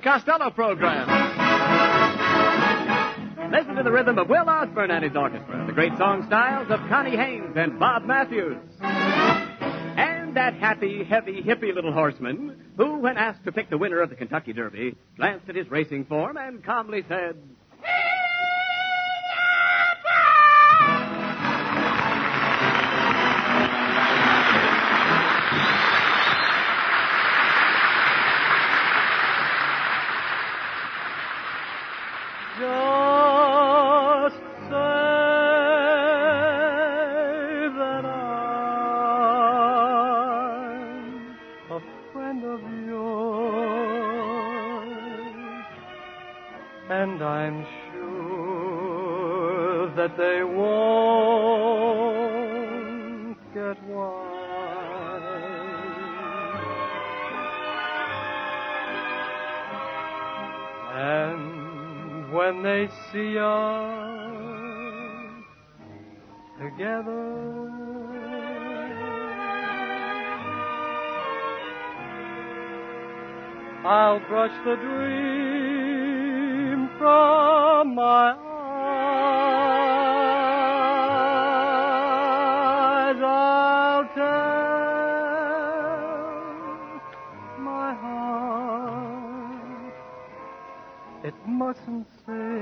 and Costello program. Listen to the rhythm of Will Osborne and his orchestra, the great song styles of Connie Haynes and Bob Matthews. And that happy, heavy, hippie little horseman who, when asked to pick the winner of the Kentucky Derby, glanced at his racing form and calmly said, Just say that I'm a friend of yours, and I'm sure that they won't get wise. And when they see us together, I'll brush the dream from my eyes. I'll tell my heart it mustn't sing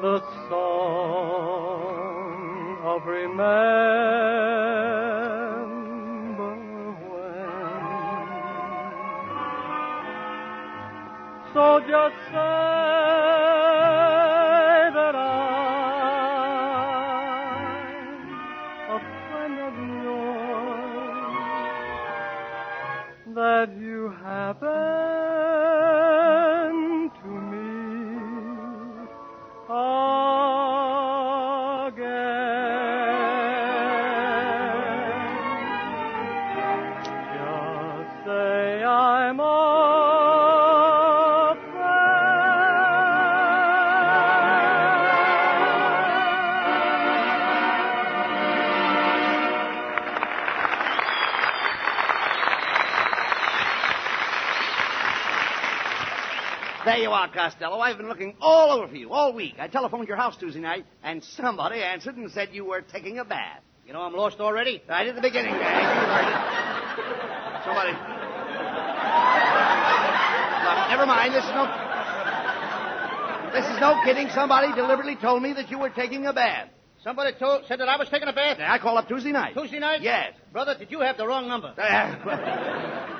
the song of remember when. So just say that I'm a friend of yours, that you happen to me again. Just say I'm a There you are, Costello. I've been looking all over for you all week. I telephoned your house Tuesday night, and somebody answered and said you were taking a bath. You know I'm lost already? Right at the beginning, Dad. You heard it. Somebody... Look, never mind. This is no kidding. Somebody deliberately told me that you were taking a bath. Somebody said that I was taking a bath? I called up Tuesday night. Tuesday night? Yes. Brother, did you have the wrong number?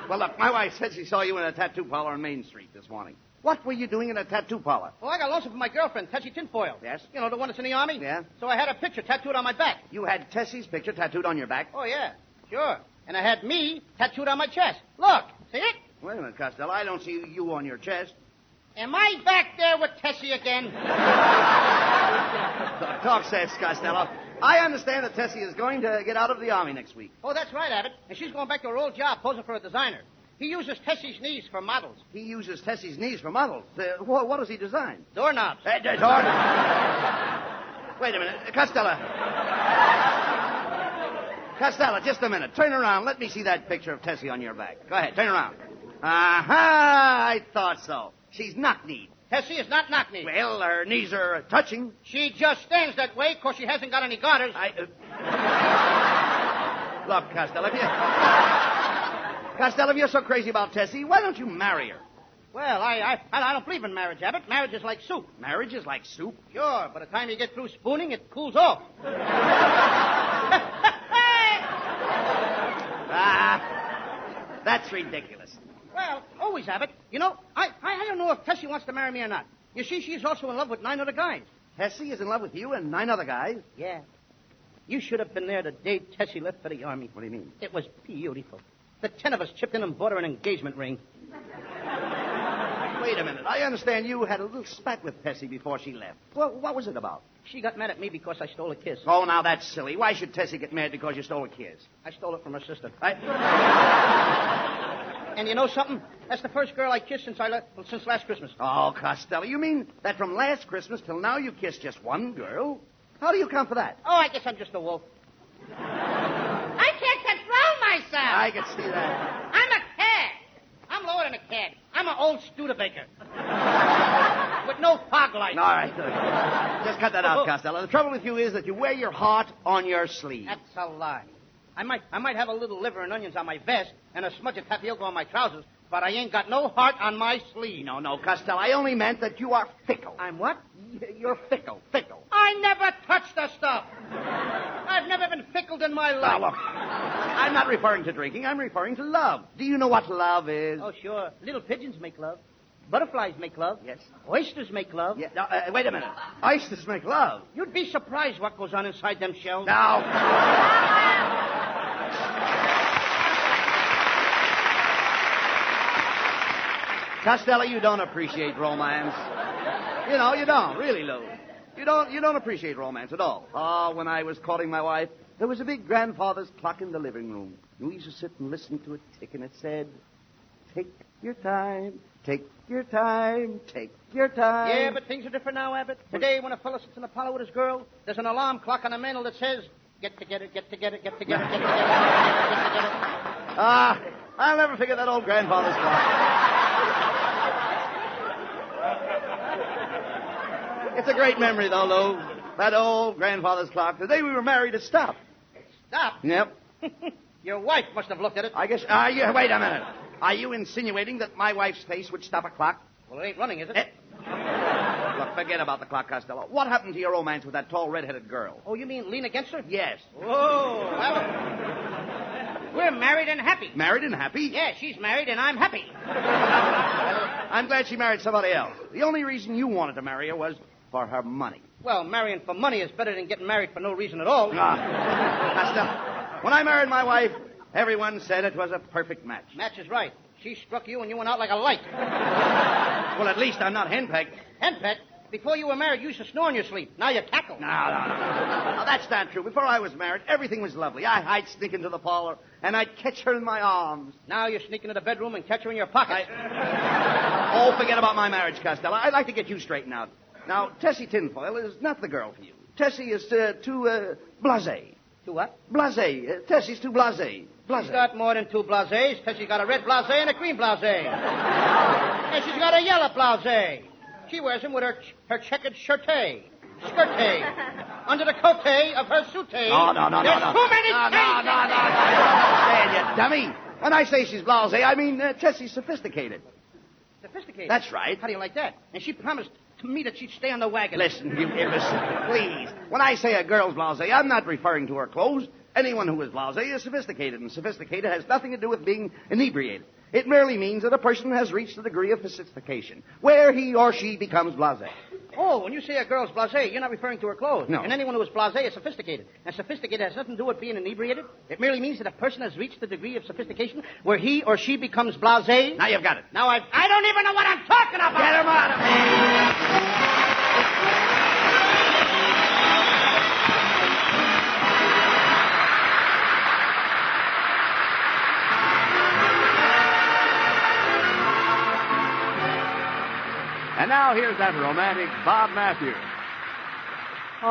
Well, look, my wife said she saw you in a tattoo parlor on Main Street this morning. What were you doing in a tattoo parlor? Oh, I got lonesome for my girlfriend, Tessie Tinfoil. Yes? You know, the one that's in the Army? Yeah. So I had a picture tattooed on my back. You had Tessie's picture tattooed on your back? Oh, yeah. Sure. And I had me tattooed on my chest. Look. See it? Wait a minute, Costello. I don't see you on your chest. Am I back there with Tessie again? Talk sense, Costello. I understand that Tessie is going to get out of the Army next week. Oh, that's right, Abbott. And she's going back to her old job posing for a designer. He uses Tessie's knees for models. He uses Tessie's knees for models. What does he design? Doorknobs. Doorknobs. Wait a minute. Costello. Costello, just a minute. Turn around. Let me see that picture of Tessie on your back. Go ahead. Turn around. Aha! I thought so. She's knock-kneed. Tessie is not knock-kneed. Well, her knees are touching. She just stands that way because she hasn't got any garters. Look, Costello, if you're so crazy about Tessie, why don't you marry her? Well, I don't believe in marriage, Abbott. Marriage is like soup. Marriage is like soup? Sure. By the time you get through spooning, it cools off. That's ridiculous. Well, always, Abbott. You know, I don't know if Tessie wants to marry me or not. You see, she's also in love with 9 other guys. Tessie is in love with you and 9 other guys? Yeah. You should have been there the day Tessie left for the Army. What do you mean? It was beautiful. The 10 of us chipped in and bought her an engagement ring. Wait a minute. I understand you had a little spat with Tessie before she left. Well, what was it about? She got mad at me because I stole a kiss. Oh, now that's silly. Why should Tessie get mad because you stole a kiss? I stole it from her sister. And you know something? That's the first girl I kissed since last Christmas. Oh, Costello, you mean that from last Christmas till now you kissed just one girl? How do you account for that? Oh, I guess I'm just a wolf. I can't control myself. I can see that. I'm a cat. cad. I'm an old Studebaker. With no fog lights. All right. Just cut that out, Costello. The trouble with you is that you wear your heart on your sleeve. That's a lie. I might have a little liver and onions on my vest and a smudge of tapioca on my trousers, but I ain't got no heart on my sleeve. No, Costello. I only meant that you are fickle. I'm what? You're fickle. I never touched the stuff. I've never been fickled in my life. Now, look. I'm not referring to drinking. I'm referring to love. Do you know what love is? Oh, sure. Little pigeons make love. Butterflies make love. Yes. Oysters make love. Yeah. Now, wait a minute. Oysters make love. You'd be surprised what goes on inside them shells. Now. Costello, you don't appreciate romance. You don't, really, Lou. You don't appreciate romance at all. Oh, when I was courting my wife, there was a big grandfather's clock in the living room. We used to sit and listen to it tick, and it said, "Take your time, take your time, take your time." Yeah, but things are different now, Abbott. Today, when a fellow sits in a parlor with his girl, there's an alarm clock on the mantel that says, "Get together, get together, get together, get together, get together." I'll never forget that old grandfather's clock. It's a great memory, though, Lou. That old grandfather's clock. The day we were married, it stopped. Stop. Yep. Your wife must have looked at it. I guess... wait a minute. Are you insinuating that my wife's face would stop a clock? Well, it ain't running, is it? Look, forget about the clock, Costello. What happened to your romance with that tall, red-headed girl? Oh, you mean Lena Gensta? Yes. Oh, well, we're married and happy. Married and happy? Yeah, she's married and I'm happy. I'm glad she married somebody else. The only reason you wanted to marry her was for her money. Well, marrying for money is better than getting married for no reason at all. Costello, when I married my wife, everyone said it was a perfect match. Match is right. She struck you and you went out like a light. Well, at least I'm not henpecked. Henpecked? Before you were married, you used to snore in your sleep. Now you cackle. No, that's not true. Before I was married, everything was lovely. I'd sneak into the parlor, and I'd catch her in my arms. Now you sneak into the bedroom and catch her in your pocket. Oh, forget about my marriage, Costello. I'd like to get you straightened out. Now, Tessie Tinfoil is not the girl for you. Tessie is too blasé. Too what? Blasé. Tessie's too blasé. She's got more than two blasés. Tessie's got a red blasé and a green blasé. And she's got a yellow blasé. She wears them with her checkered skirtay, under the cote of her soutay. No. There's too many things. No, you don't understand, you dummy. When I say she's blasé, I mean Tessie's sophisticated. Sophisticated? That's right. How do you like that? And she promised to me that she'd stay on the wagon. Listen, you imbecile, please. When I say a girl's blasé, I'm not referring to her clothes. Anyone who is blasé is sophisticated, and sophisticated has nothing to do with being inebriated. It merely means that a person has reached a degree of sophistication, where he or she becomes blasé. Oh, when you say a girl's blasé, you're not referring to her clothes. No. And anyone who is blasé is sophisticated. And sophisticated has nothing to do with being inebriated. It merely means that a person has reached the degree of sophistication where he or she becomes blasé. Now you've got it. Now I don't even know what I'm talking about. Get him out of And now here's that romantic Bob Matthews. I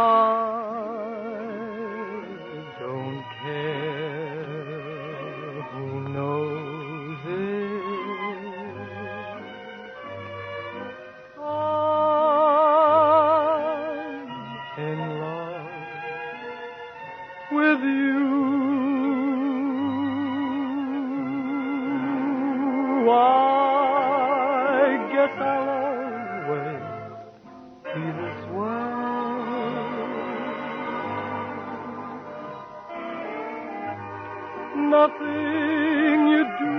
don't care who knows it. I'm in love with you. I guess I'll always be this way. Nothing you do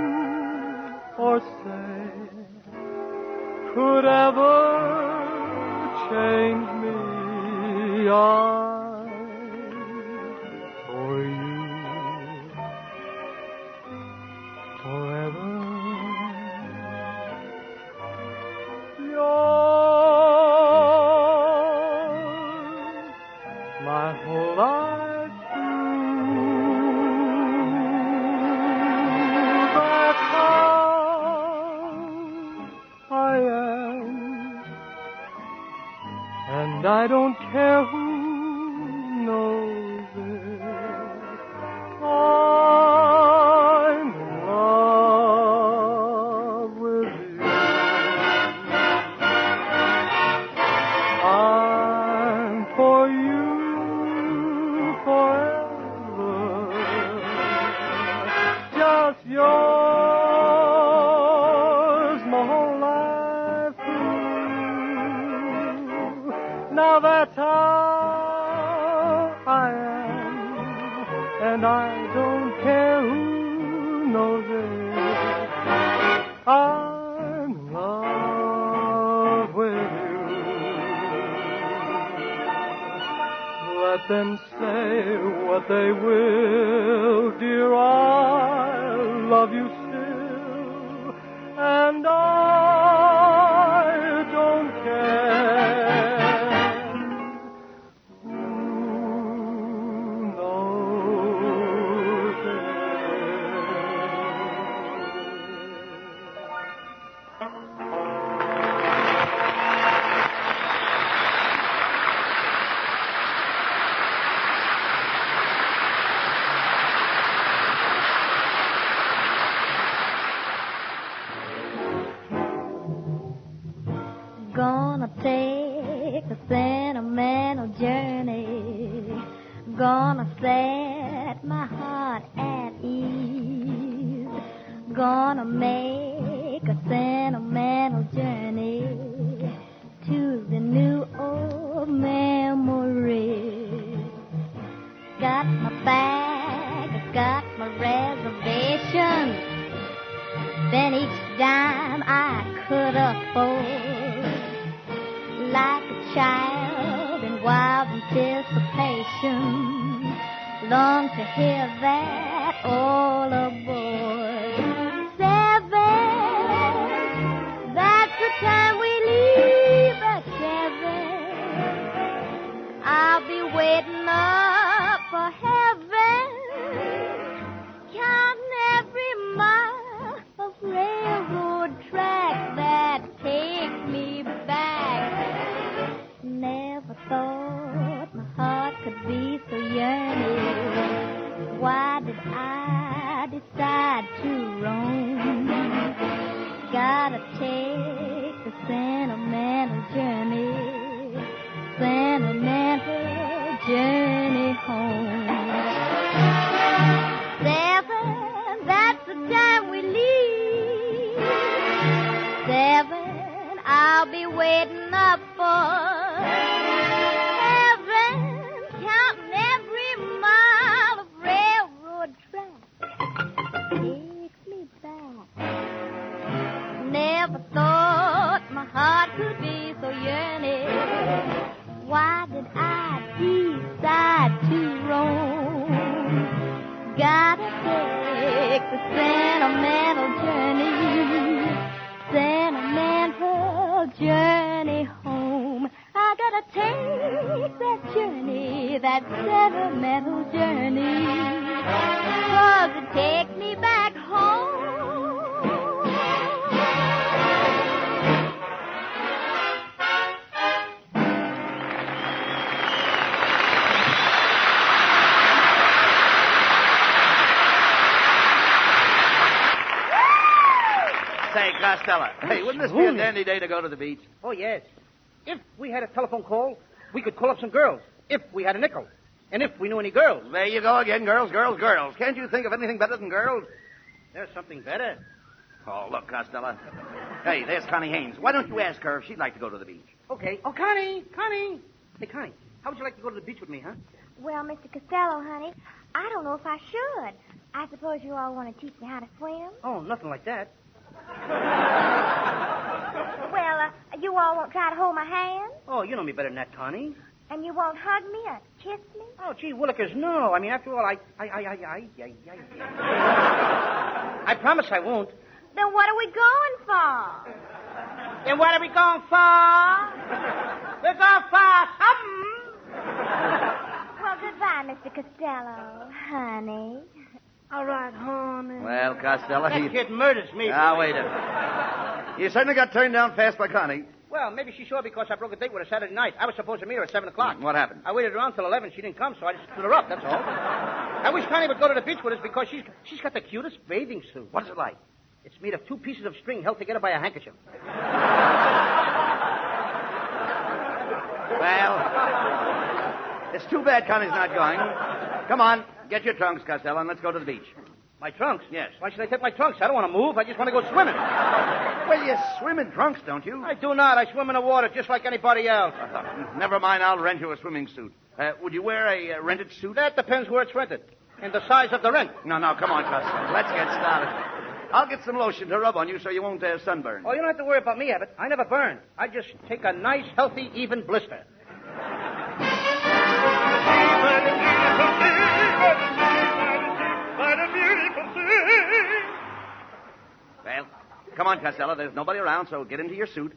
or say could ever change me. I'm for you forever. Yours, my whole life through. That's how I am, and I don't care who knows it. I'm in love with you. Now that's how I am, and I don't care who knows it. I'm in love with you. Let them say what they will, dear, I love you still, and I don't care who knows it. Gonna take a sentimental journey. Gonna set my heart at ease. Gonna make a sentimental journey to the new old memory. Got my bag, got my reservation. Then each dime I could afford. Like a child in wild anticipation, long to hear that all aboard. 7, that's the time we leave at 7. I'll be waiting up for heaven, counting every mile of railroad track that takes me back. Never thought my heart could be so yearning. Why did I decide to roam? Gotta take the sentimental journey home. 7, that's the time we leave. 7, I'll be waiting up for heaven, counting every mile of railroad track. Takes me back. Never thought my heart could be so yearning. Why did I decide to roam? Gotta take the sentimental journey home. I gotta take that journey, that sentimental journey, 'cause it takes me back home. Say, Costello, hey, wouldn't this be a dandy day to go to the beach? Oh, yes. If we had a telephone call, we could call up some girls. If we had a nickel. And if we knew any girls. There you go again, girls, girls, girls. Can't you think of anything better than girls? There's something better. Oh, look, Costello. Hey, there's Connie Haynes. Why don't you ask her if she'd like to go to the beach? Okay. Oh, Connie. Hey, Connie, how would you like to go to the beach with me, huh? Well, Mr. Costello, honey, I don't know if I should. I suppose you all want to teach me how to swim? Oh, nothing like that. Well, you all won't try to hold my hand? Oh, you know me better than that, Connie. And you won't hug me or kiss me? Oh, gee, Willikers, no. I mean, after all, I promise I won't. Then what are we going for? Then what are we going for? We're going for something. Well, goodbye, Mr. Costello, honey. All right, honey. Well, Costello, That kid murders me. Now, wait a minute. You certainly got turned down fast by Connie. Well, maybe she saw because I broke a date with her Saturday night. I was supposed to meet her at 7 o'clock. What happened? I waited around till 11. She didn't come, so I just stood her up, that's all. I wish Connie would go to the beach with us because she's got the cutest bathing suit. What's it like? It's made of 2 pieces of string held together by a handkerchief. Well, it's too bad Connie's not going. Come on, get your trunks, Costello, and let's go to the beach. My trunks? Yes. Why should I take my trunks? I don't want to move. I just want to go swimming. Well, you swim in trunks, don't you? I do not. I swim in the water just like anybody else. Never mind, I'll rent you a swimming suit. Would you wear a rented suit? That depends where it's rented and the size of the rent. No, come on, Costello. Let's get started. I'll get some lotion to rub on you so you won't sunburn. Oh, you don't have to worry about me, Abbott. I never burn. I just take a nice, healthy, even blister. Well, come on, Costello. There's nobody around, so get into your suit.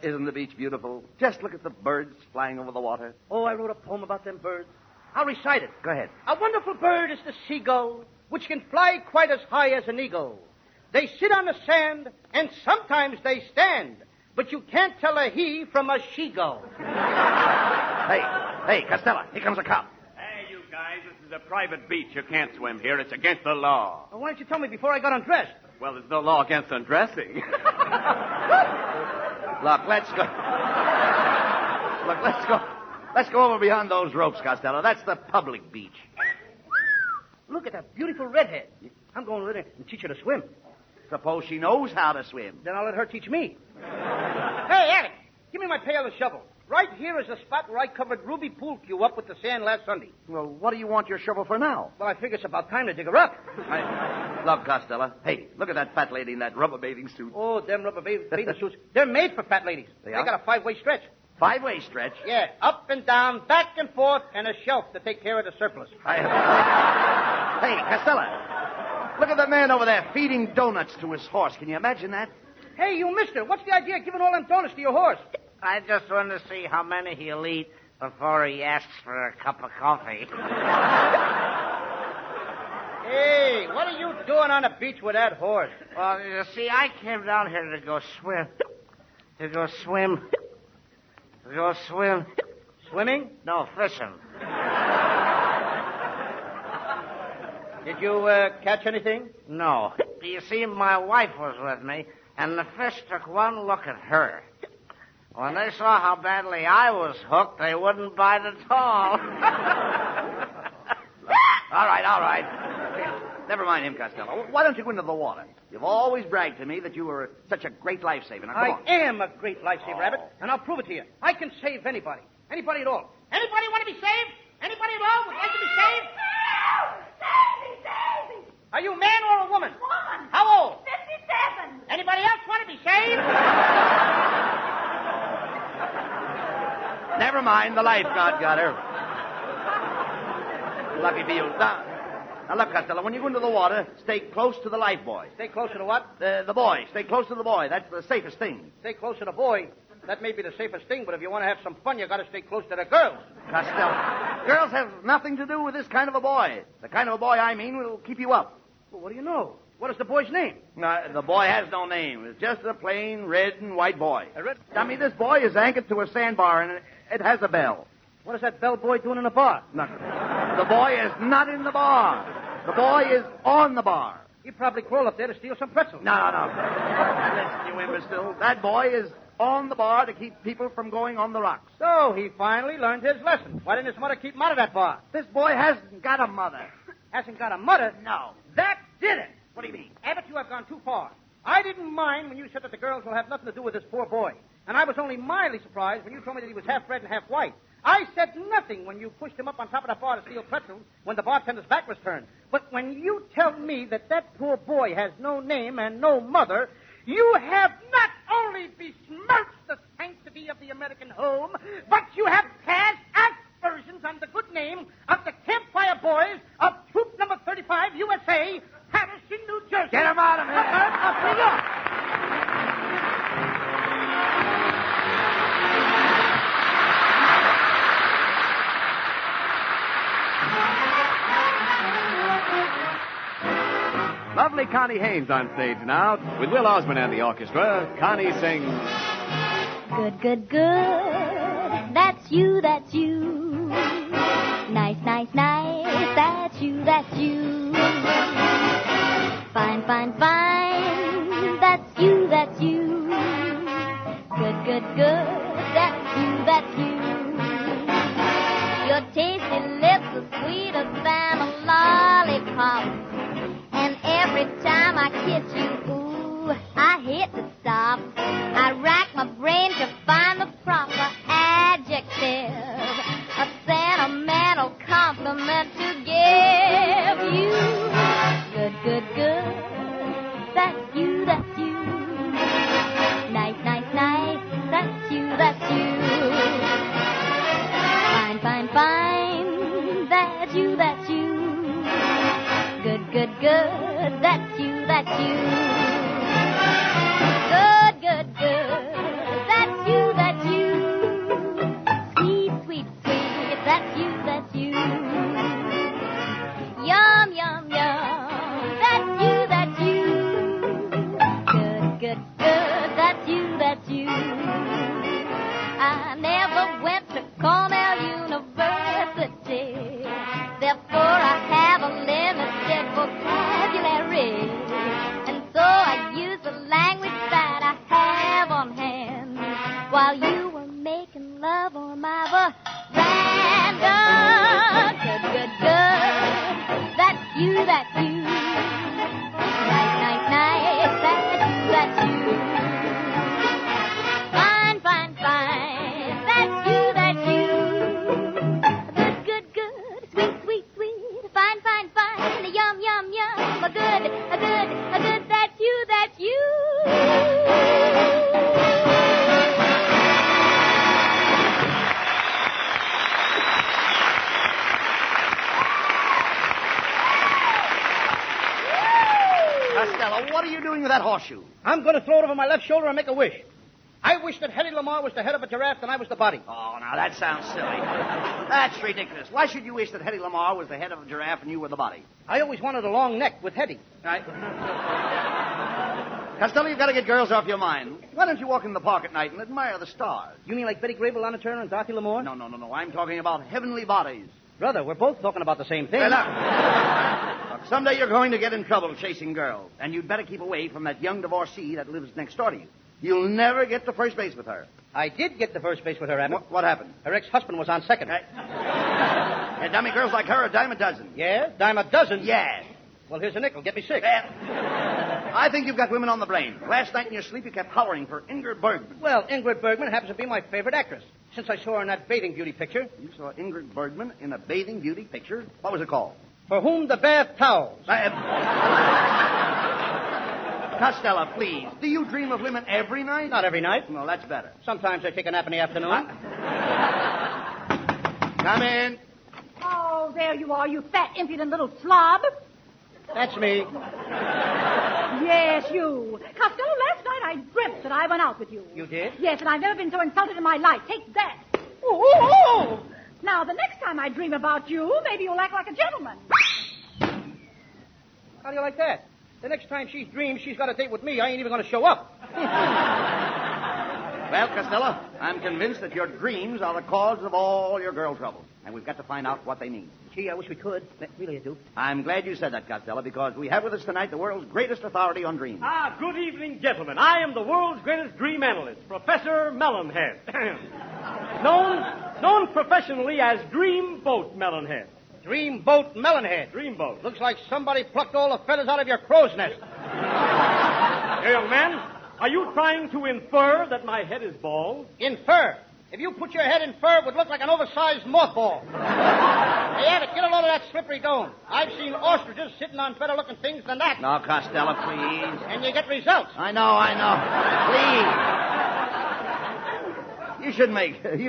Isn't the beach beautiful? Just look at the birds flying over the water. Oh, I wrote a poem about them birds. I'll recite it. Go ahead. A wonderful bird is the seagull, which can fly quite as high as an eagle. They sit on the sand, and sometimes they stand, but you can't tell a he from a she-gull. Hey, Costello, here comes a cop. Hey, you guys, this is a private beach. You can't swim here. It's against the law. Well, why didn't you tell me before I got undressed? Well, there's no law against undressing. Look, let's go. Let's go over beyond those ropes, Costello. That's the public beach. Look at that beautiful redhead. I'm going with her and teach her to swim. Suppose she knows how to swim. Then I'll let her teach me. Hey, Attic, give me my pail and shovel. Right here is the spot where I covered Ruby Pool Cue up with the sand last Sunday. Well, what do you want your shovel for now? Well, I figure it's about time to dig her up. Look, Costello. Hey, look at that fat lady in that rubber bathing suit. Oh, them rubber bathing suits. They're made for fat ladies. They got a 5-way stretch. 5-way stretch? Yeah, up and down, back and forth, and a shelf to take care of the surplus. Hey, Costello. Look at the man over there feeding donuts to his horse. Can you imagine that? Hey, you mister, what's the idea of giving all them donuts to your horse? I just want to see how many he'll eat before he asks for a cup of coffee. Hey, what are you doing on the beach with that horse? Well, you see, I came down here to go swim. Swimming? No, fishing. Did you catch anything? No. You see, my wife was with me, and the fish took one look at her. When they saw how badly I was hooked, they wouldn't bite at all. All right. Never mind him, Costello. Why don't you go into the water? You've always bragged to me that you were such a great lifesaver. Now, come on. I am a great lifesaver, Abbott, and I'll prove it to you. I can save anybody. Anybody at all. Anybody want to be saved? Anybody at all would like to be saved? Save me! Are you a man or a woman? Woman. How old? 57. Anybody else want to be saved? Never mind. The lifeguard got her. Lucky for you. Now, look, Costello, when you go into the water, stay close to the life buoy. Stay closer to what? The boy. Stay close to the boy. That's the safest thing. Stay close to the boy. That may be the safest thing, but if you want to have some fun, you got to stay close to the girls. Costello, girls have nothing to do with this kind of a boy. The kind of a boy I mean will keep you up. Well, what do you know? What is the boy's name? No, the boy has no name. It's just a plain red and white boy. A red... I mean, this boy is anchored to a sandbar, and it has a bell. What is that bellboy doing in a bar? No, the boy is not in the bar. The boy is on the bar. He probably crawled up there to steal some pretzels. No. Listen, you imbecile. That boy is on the bar to keep people from going on the rocks. So he finally learned his lesson. Why didn't his mother keep him out of that bar? This boy hasn't got a mother. Hasn't got a mother? No. That did it. What do you mean? Abbott, you have gone too far. I didn't mind when you said that the girls will have nothing to do with this poor boy. And I was only mildly surprised when you told me that he was half red and half white. I said nothing when you pushed him up on top of the bar to steal pretzels when the bartender's back was turned. But when you tell me that that poor boy has no name and no mother, you have not only besmirched the sanctity of the American home, but you have cast aspersions on the good name of the Campfire Boys of Troop Number 35 USA, Patterson, New Jersey. Get him out of here. Of New York. Lovely Connie Haynes on stage now. With Will Osborne and the orchestra, Connie sings... Good, good, good. That's you, that's you. Nice, nice, nice. That's you, that's you. Fine, fine, fine. That's you, that's you. Good, good, good. That's you, that's you. Your tasty lips are sweeter than a lollipop. horseshoe. I'm going to throw it over my left shoulder and make a wish. I wish that Hedy Lamarr was the head of a giraffe and I was the body. Oh, now that sounds silly. That's ridiculous. Why should you wish that Hedy Lamarr was the head of a giraffe and you were the body? I always wanted a long neck with Hedy. Right. Costello, you've got to get girls off your mind. Why don't you walk in the park at night and admire the stars? You mean like Betty Grable, Lana Turner, and Dorothy Lamour? No. I'm talking about heavenly bodies. Brother, we're both talking about the same thing. Well, look, someday you're going to get in trouble chasing girls, and you'd better keep away from that young divorcee that lives next door to you. You'll never get to first base with her. I did get to first base with her, Abbott. What happened? Her ex-husband was on second. Yeah, dummy girls like her are a dime a dozen. Yeah? Dime a dozen? Yeah. Well, here's a nickel. Get me 6. I think you've got women on the brain. Last night in your sleep, you kept hollering for Ingrid Bergman. Well, Ingrid Bergman happens to be my favorite actress. Since I saw her in that bathing beauty picture. You saw Ingrid Bergman in a bathing beauty picture? What was it called? For Whom the Bath Towels. Costello, please. Do you dream of women every night? Not every night. Well, that's better. Sometimes I take a nap in the afternoon. Come in. Oh, there you are, you fat, impudent little slob. That's me. Yes, you. Costello, last night I dreamt that I went out with you. You did? Yes, and I've never been so insulted in my life. Take that. Ooh, ooh, ooh. Now, the next time I dream about you, maybe you'll act like a gentleman. How do you like that? The next time she dreams she's got a date with me, I ain't even going to show up. Well, Costello, I'm convinced that your dreams are the cause of all your girl trouble. And we've got to find out what they mean. Gee, I wish we could. Really, I do. I'm glad you said that, Costello, because we have with us tonight the world's greatest authority on dreams. Good evening, gentlemen. I am the world's greatest dream analyst, Professor Melonhead. known professionally as Dreamboat Melonhead. Dreamboat Melonhead. Dreamboat. Looks like somebody plucked all the feathers out of your crow's nest. Hey, young man, are you trying to infer that my head is bald? Infer? If you put your head in fur, it would look like an oversized mothball. Hey, Abbott, get a load of that slippery dome. I've seen ostriches sitting on better-looking things than that. No, Costello, please. And you get results. I know. Please. You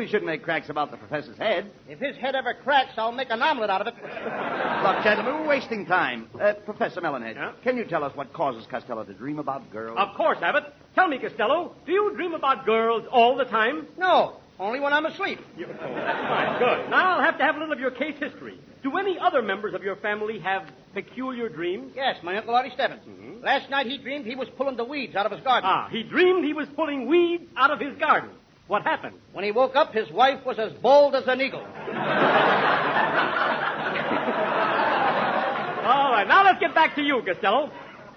shouldn't make cracks about the professor's head. If his head ever cracks, I'll make an omelet out of it. Look, gentlemen, we're wasting time. Professor Melonhead, Can you tell us what causes Costello to dream about girls? Of course, Abbott. Tell me, Costello, do you dream about girls all the time? No, only when I'm asleep. That's fine. Good. Now I'll have to have a little of your case history. Do any other members of your family have peculiar dreams? Yes, my Uncle Artie Stebbins. Mm-hmm. Last night he dreamed he was pulling the weeds out of his garden. He dreamed he was pulling weeds out of his garden. What happened? When he woke up, his wife was as bold as an eagle. All right, now let's get back to you, Costello.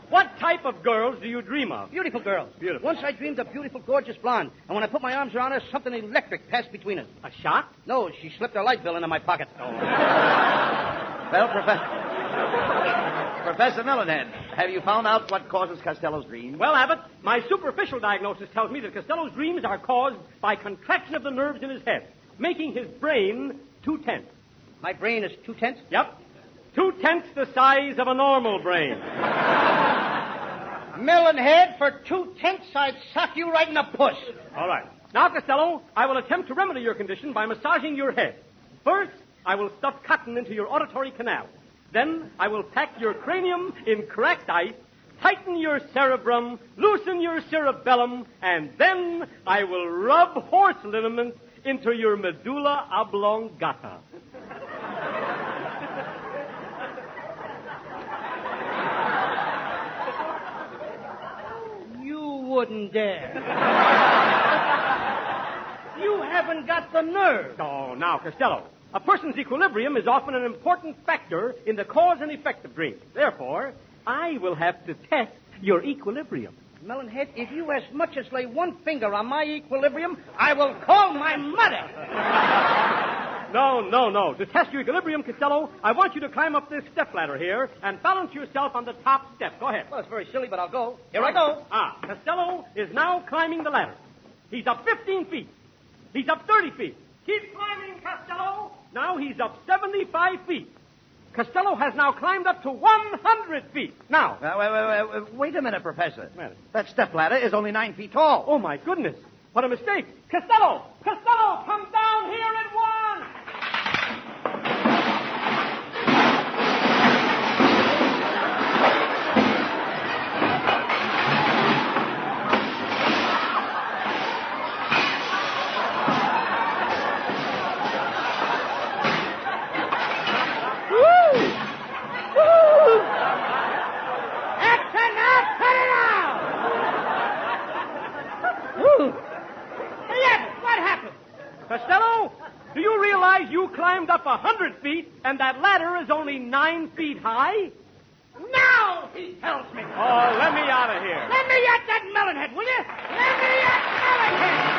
What type of girls do you dream of? Beautiful girls. Beautiful. Once I dreamed of beautiful, gorgeous blonde, and when I put my arms around her, something electric passed between us. A shot? No, she slipped her light bill into my pocket. Oh. Well, Professor Melonhead, have you found out what causes Costello's dreams? Well, Abbott, my superficial diagnosis tells me that Costello's dreams are caused by contraction of the nerves in his head, making his brain too tense. My brain is 2 tenths? Yep. 2 tenths the size of a normal brain. Melonhead, for 2 tenths, I'd sock you right in the puss. All right. Now, Costello, I will attempt to remedy your condition by massaging your head. First, I will stuff cotton into your auditory canal. Then I will pack your cranium in cracked ice, tighten your cerebrum, loosen your cerebellum, and then I will rub horse liniment into your medulla oblongata. You wouldn't dare. You haven't got the nerve. Oh, now, Costello, a person's equilibrium is often an important factor in the cause and effect of dreams. Therefore, I will have to test your equilibrium. Melonhead, if you as much as lay one finger on my equilibrium, I will call my mother. No. To test your equilibrium, Costello, I want you to climb up this stepladder here and balance yourself on the top step. Go ahead. Well, it's very silly, but I'll go. Here I go. Costello is now climbing the ladder. He's up 15 feet. He's up 30 feet. Keep climbing, Costello. Now he's up 75 feet. Costello has now climbed up to 100 feet. Now. Wait a minute, Professor. That stepladder is only 9 feet tall. Oh, my goodness. What a mistake. Costello, come down here at once. Costello, do you realize you climbed up 100 feet and that ladder is only 9 feet high? Now, he tells me. Oh, let me out of here. Let me at that melonhead, will you? Let me at melonhead.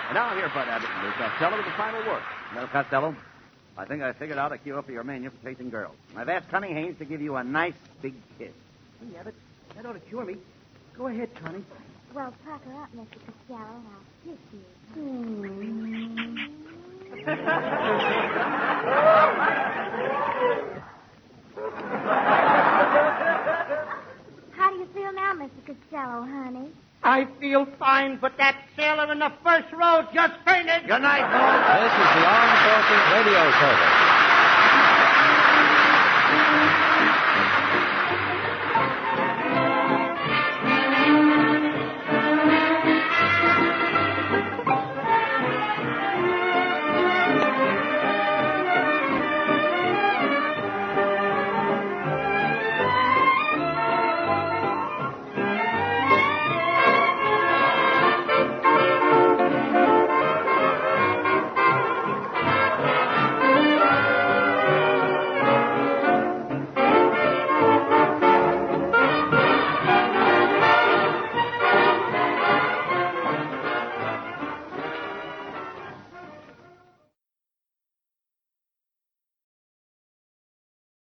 And now here, Bud Abbott and Lou Costello with the final word. Well, Costello, I think I figured out a cue up for your mania for chasing girls. I've asked Connie Haynes to give you a nice big kiss. Hey, Abbott, that ought to cure me. Go ahead, Connie. Well, pucker up, Mr. Costello, and I'll kiss you. How do you feel now, Mr. Costello, honey? I feel fine, but that sailor in the first row just fainted. Good night, folks. This is the Armed Forces Radio Service.